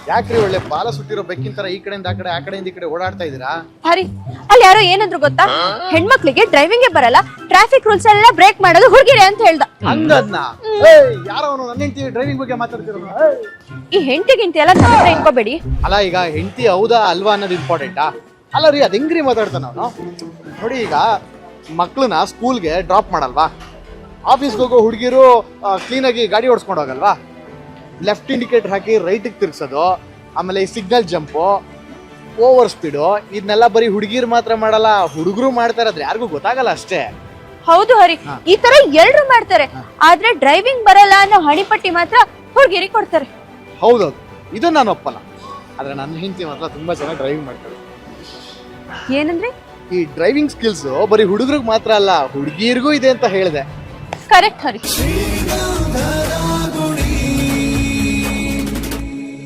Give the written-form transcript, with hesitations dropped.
ಯಾಕ್ರಿ ಒಳ್ಳೆ ಬಾಲ ಸುಟ್ಟಿರೋ ಬೆಕ್ಕಿನ ತರ ಈ ಕಡೆಯಿಂದ ಆ ಕಡೆಯಿಂದ ಈ ಕಡೆ ಓಡಾಡ್ತಾ ಇದೀರಾ? ಹರಿ, ಅಲ್ಲಿ ಯಾರೋ ಏನಂದ್ರು ಗೊತ್ತಾ? ಹೆಣ್ಮಕ್ಳಿಗೆ ಡ್ರೈವಿಂಗ್ ಬರಲ್ಲ, ಟ್ರಾಫಿಕ್ ರೂಲ್ಸ್ ಎಲ್ಲ ಬ್ರೇಕ್ ಮಾಡೋದು ಹುಡುಗಿರೆ ಅಂತ ಹೇಳ್ದ. ಹಂಗದ್ನ? ಯಾರೋ ಅವನು ನನ್ನ ಹೆಂಡತಿ ಡ್ರೈವಿಂಗ್ ಬಗ್ಗೆ ಮಾತಾಡ್ತಿರೋದು. ಈ ಹೆಂಡತಿ ಎಲ್ಲ ನಮ್ಮ ಹತ್ರ ಇಟ್ಕೋಬೇಡಿ. ಅಲ್ಲ, ಈಗ ಹೆಂಡತಿ ಹೌದಾ ಅಲ್ವಾ ಅನ್ನೋದು ಇಂಪಾರ್ಟೆಂಟಾ? ಅಲ್ಲ ರೀ, ಅದ್ ಹೆಂಗ್ರಿ ಮಾತಾಡ್ತಾನ ಅವನು? ನೋಡಿ, ಈಗ ಮಕ್ಳನ್ನ ಸ್ಕೂಲ್ಗೆ ಡ್ರಾಪ್ ಮಾಡಲ್ವಾ? ಆಫೀಸ್ಗೆ ಹೋಗೋ ಹುಡುಗಿರು ಕ್ಲೀನ್ ಆಗಿ ಗಾಡಿ ಓಡಿಸ್ಕೊಂಡು ಹೋಗಲ್ವಾ? ಲೆಫ್ಟ್ ಇಂಡಿಕೇಟರ್ ಹಾಕಿ ರೈಟಿಗೆ ತಿರ್ಗ್ಸೋದು, ಆಮೇಲೆ ಈ ಸಿಗ್ನಲ್ ಜಂಪು, ಓವರ್ ಸ್ಪೀಡು, ಇದನ್ನೆಲ್ಲ ಬರೀ ಹುಡುಗಿರು ಮಾತ್ರ ಮಾಡಲ್ಲ, ಹುಡುಗರು ಮಾಡ್ತಾರೆ. ಅದ್ರ ಯಾರಿಗೂ ಗೊತ್ತಾಗಲ್ಲ ಅಷ್ಟೇ. ಹೌದು ಹರಿ, ಈ ತರ ಎಲ್ರು ಮಾಡ್ತಾರೆ. ಆದ್ರೆ ಡ್ರೈವಿಂಗ್ ಬರಲ್ಲ ಅನ್ನೋ ಹಣಿಪಟ್ಟಿ ಮಾತ್ರ ಹುಡುಗಿರಿಗೆ ಕೊಡ್ತಾರೆ. ಹೌದೌದು, ಇದು ನಾನು ಒಪ್ಪಲ್ಲ. ಆದ್ರೆ ನನ್ನ ಹೆಂಡತಿ ಮಾತ್ರ ತುಂಬಾ ಚೆನ್ನಾಗಿ ಡ್ರೈವಿಂಗ್ ಮಾಡ್ತಾರೆ. ಏನಂದ್ರೆ? ಈ ಡ್ರೈವಿಂಗ್ ಸ್ಕಿಲ್ಸ್ ಬರೀ ಹುಡುಗರಿಗೆ ಮಾತ್ರ ಅಲ್ಲ, ಹುಡುಗಿರಿಗೂ ಇದೆ ಅಂತ ಹೇಳಿದೆ. ಕರೆಕ್ಟ್ ಹರಿ.